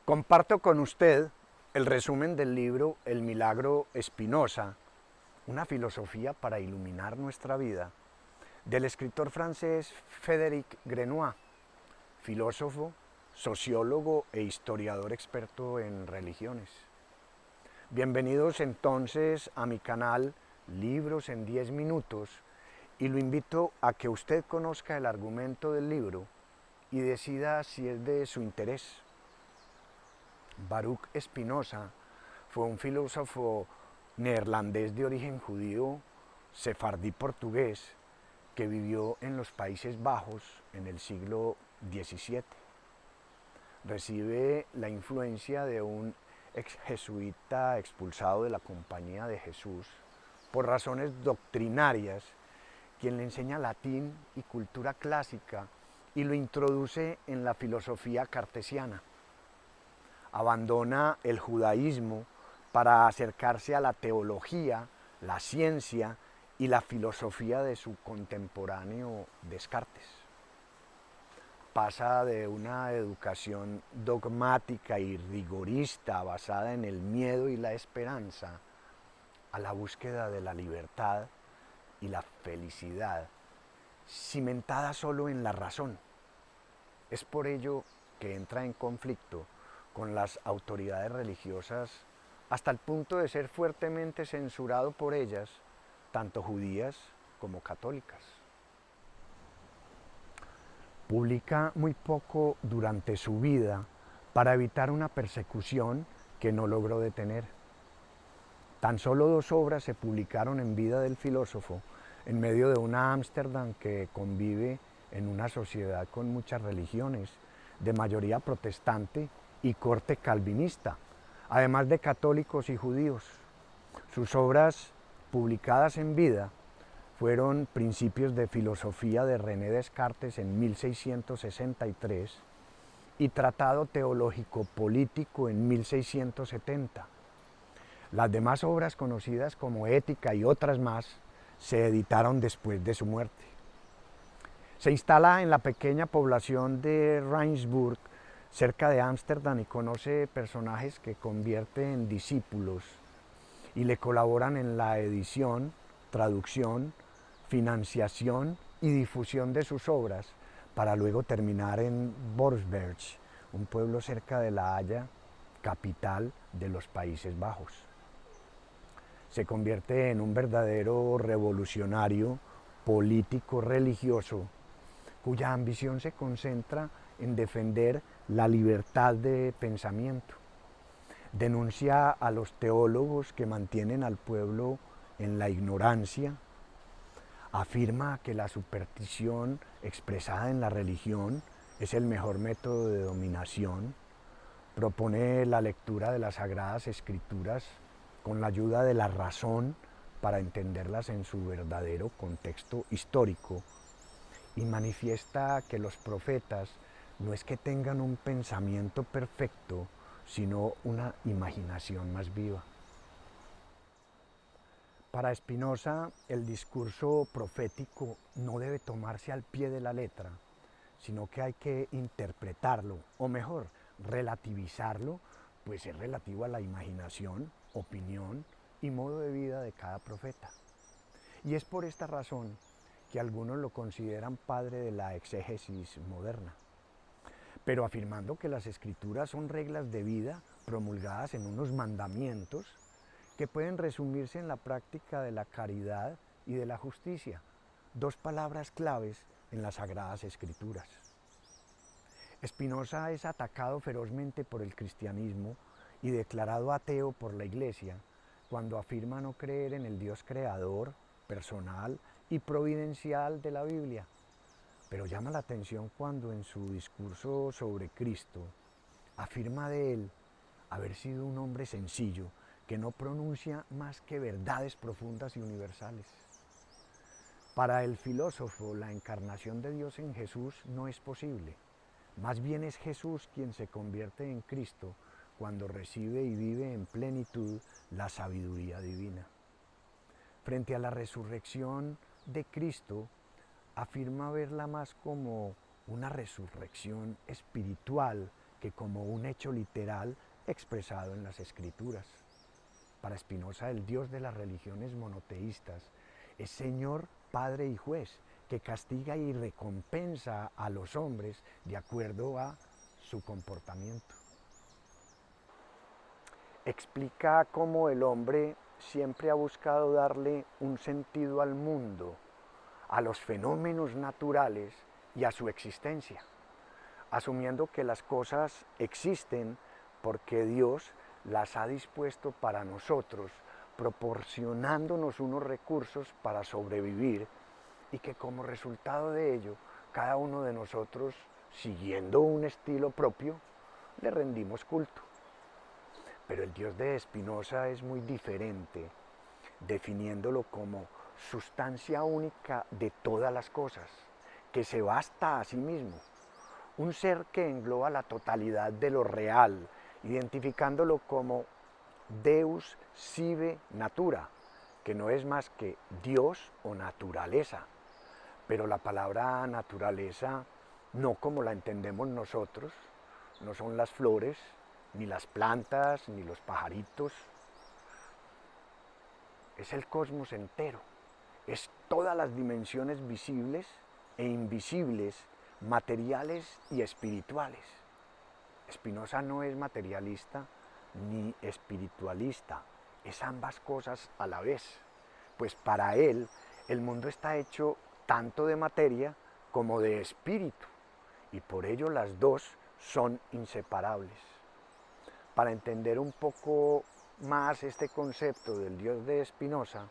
Comparto con usted el resumen del libro El Milagro Spinoza, una filosofía para iluminar nuestra vida, del escritor francés Frédéric Grenoir, filósofo, sociólogo e historiador experto en religiones. Bienvenidos entonces a mi canal Libros en 10 minutos y lo invito a que usted conozca el argumento del libro y decida si es de su interés. Baruch Spinoza fue un filósofo neerlandés de origen judío, sefardí portugués, que vivió en los Países Bajos en el siglo XVII. Recibe la influencia de un ex jesuita expulsado de la Compañía de Jesús por razones doctrinarias, quien le enseña latín y cultura clásica y lo introduce en la filosofía cartesiana. Abandona el judaísmo para acercarse a la teología, la ciencia y la filosofía de su contemporáneo Descartes. Pasa de una educación dogmática y rigorista basada en el miedo y la esperanza a la búsqueda de la libertad y la felicidad, cimentada solo en la razón. Es por ello que entra en conflicto con las autoridades religiosas hasta el punto de ser fuertemente censurado por ellas, tanto judías como católicas. Publica muy poco durante su vida para evitar una persecución que no logró detener. Tan solo 2 obras se publicaron en vida del filósofo en medio de una Ámsterdam que convive en una sociedad con muchas religiones, de mayoría protestante y corte calvinista, además de católicos y judíos. Sus obras publicadas en vida fueron Principios de Filosofía de René Descartes en 1663 y Tratado Teológico Político en 1670. Las demás obras, conocidas como Ética y otras más, se editaron después de su muerte. Se instala en la pequeña población de Rijnsburg, cerca de Ámsterdam, y conoce personajes que convierte en discípulos y le colaboran en la edición, traducción, financiación y difusión de sus obras, para luego terminar en Borsberg, un pueblo cerca de La Haya, capital de los Países Bajos. Se convierte en un verdadero revolucionario político religioso, cuya ambición se concentra en defender la libertad de pensamiento. Denuncia a los teólogos que mantienen al pueblo en la ignorancia, afirma que la superstición expresada en la religión es el mejor método de dominación, propone la lectura de las Sagradas Escrituras con la ayuda de la razón para entenderlas en su verdadero contexto histórico, y manifiesta que los profetas no es que tengan un pensamiento perfecto, sino una imaginación más viva. Para Spinoza, el discurso profético no debe tomarse al pie de la letra, sino que hay que interpretarlo, o mejor, relativizarlo, pues es relativo a la imaginación, opinión y modo de vida de cada profeta. Y es por esta razón que algunos lo consideran padre de la exégesis moderna, pero afirmando que las escrituras son reglas de vida promulgadas en unos mandamientos que pueden resumirse en la práctica de la caridad y de la justicia, 2 palabras claves en las Sagradas Escrituras. Spinoza es atacado ferozmente por el cristianismo y declarado ateo por la Iglesia cuando afirma no creer en el Dios creador, personal y providencial de la Biblia. Pero llama la atención cuando en su discurso sobre Cristo afirma de él haber sido un hombre sencillo que no pronuncia más que verdades profundas y universales. Para el filósofo, la encarnación de Dios en Jesús no es posible. Más bien es Jesús quien se convierte en Cristo cuando recibe y vive en plenitud la sabiduría divina. Frente a la resurrección de Cristo, afirma verla más como una resurrección espiritual que como un hecho literal expresado en las Escrituras. Para Spinoza, el Dios de las religiones monoteístas es Señor, Padre y Juez, que castiga y recompensa a los hombres de acuerdo a su comportamiento. Explica cómo el hombre siempre ha buscado darle un sentido al mundo, a los fenómenos naturales y a su existencia, asumiendo que las cosas existen porque Dios las ha dispuesto para nosotros, proporcionándonos unos recursos para sobrevivir y que como resultado de ello, cada uno de nosotros, siguiendo un estilo propio, le rendimos culto. Pero el Dios de Spinoza es muy diferente, definiéndolo como sustancia única de todas las cosas, que se basta a sí mismo, un ser que engloba la totalidad de lo real, identificándolo como Deus sive natura, que no es más que Dios o naturaleza. Pero la palabra naturaleza, no como la entendemos nosotros, no son las flores, ni las plantas, ni los pajaritos. Es el cosmos entero, es todas las dimensiones visibles e invisibles, materiales y espirituales. Spinoza no es materialista ni espiritualista, es ambas cosas a la vez, pues para él el mundo está hecho tanto de materia como de espíritu, y por ello las dos son inseparables. Para entender un poco más este concepto del Dios de Spinoza,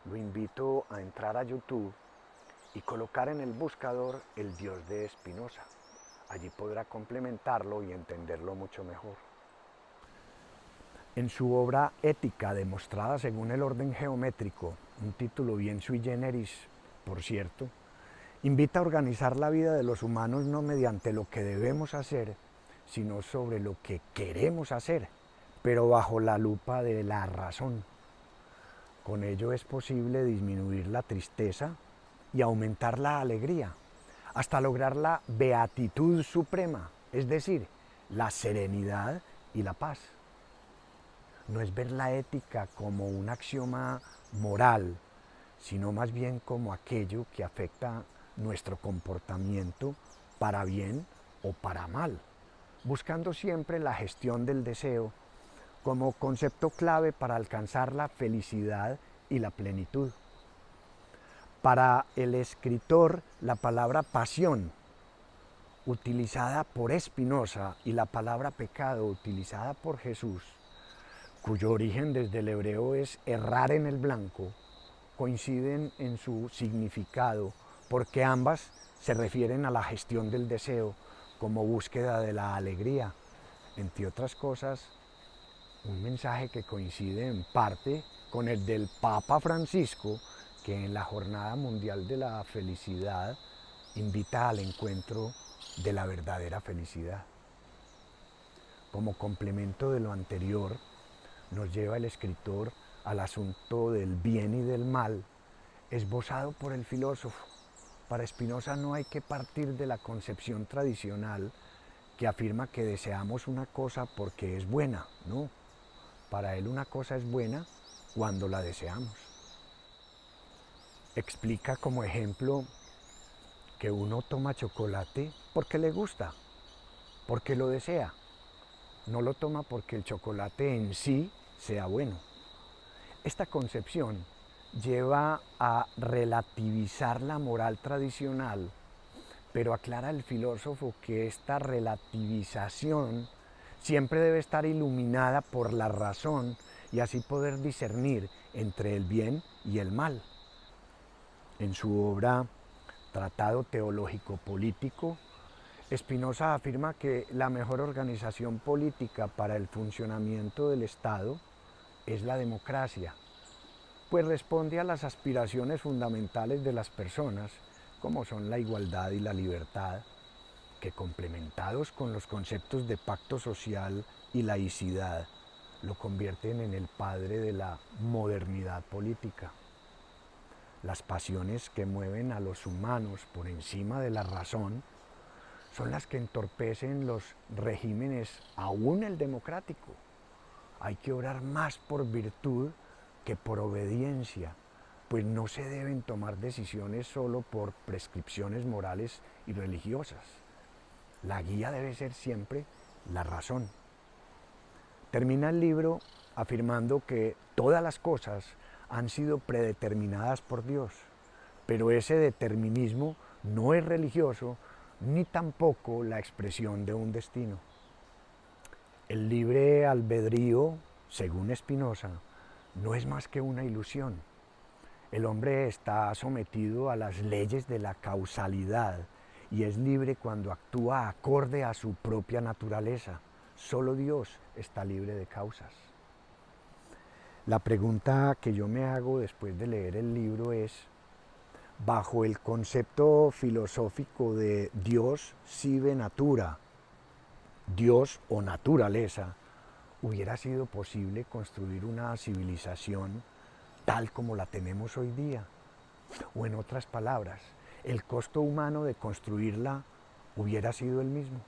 lo invito a entrar a YouTube y colocar en el buscador el Dios de Spinoza. Allí podrá complementarlo y entenderlo mucho mejor. En su obra Ética, demostrada según el orden geométrico, un título bien sui generis, por cierto, invita a organizar la vida de los humanos no mediante lo que debemos hacer, sino sobre lo que queremos hacer, pero bajo la lupa de la razón. Con ello es posible disminuir la tristeza y aumentar la alegría, hasta lograr la beatitud suprema, es decir, la serenidad y la paz. No es ver la ética como un axioma moral, sino más bien como aquello que afecta nuestro comportamiento para bien o para mal, buscando siempre la gestión del deseo como concepto clave para alcanzar la felicidad y la plenitud. Para el escritor, la palabra pasión, utilizada por Spinoza, y la palabra pecado, utilizada por Jesús, cuyo origen desde el hebreo es errar en el blanco, coinciden en su significado, porque ambas se refieren a la gestión del deseo como búsqueda de la alegría, entre otras cosas, un mensaje que coincide en parte con el del Papa Francisco, que en la Jornada Mundial de la Felicidad invita al encuentro de la verdadera felicidad. Como complemento de lo anterior, nos lleva el escritor al asunto del bien y del mal, esbozado por el filósofo. Para Spinoza no hay que partir de la concepción tradicional que afirma que deseamos una cosa porque es buena, no. Para él una cosa es buena cuando la deseamos. Explica como ejemplo que uno toma chocolate porque le gusta, porque lo desea. No lo toma porque el chocolate en sí sea bueno. Esta concepción lleva a relativizar la moral tradicional, pero aclara el filósofo que esta relativización siempre debe estar iluminada por la razón y así poder discernir entre el bien y el mal. En su obra Tratado Teológico Político, Spinoza afirma que la mejor organización política para el funcionamiento del Estado es la democracia, pues responde a las aspiraciones fundamentales de las personas, como son la igualdad y la libertad, que complementados con los conceptos de pacto social y laicidad, lo convierten en el padre de la modernidad política. Las pasiones que mueven a los humanos por encima de la razón son las que entorpecen los regímenes, aún el democrático. Hay que orar más por virtud que por obediencia, pues no se deben tomar decisiones solo por prescripciones morales y religiosas. La guía debe ser siempre la razón. Termina el libro afirmando que todas las cosas han sido predeterminadas por Dios, pero ese determinismo no es religioso ni tampoco la expresión de un destino. El libre albedrío, según Spinoza, no es más que una ilusión. El hombre está sometido a las leyes de la causalidad y es libre cuando actúa acorde a su propia naturaleza. Solo Dios está libre de causas. La pregunta que yo me hago después de leer el libro es, bajo el concepto filosófico de Dios sive natura, Dios o naturaleza, ¿hubiera sido posible construir una civilización tal como la tenemos hoy día? O en otras palabras, ¿el costo humano de construirla hubiera sido el mismo?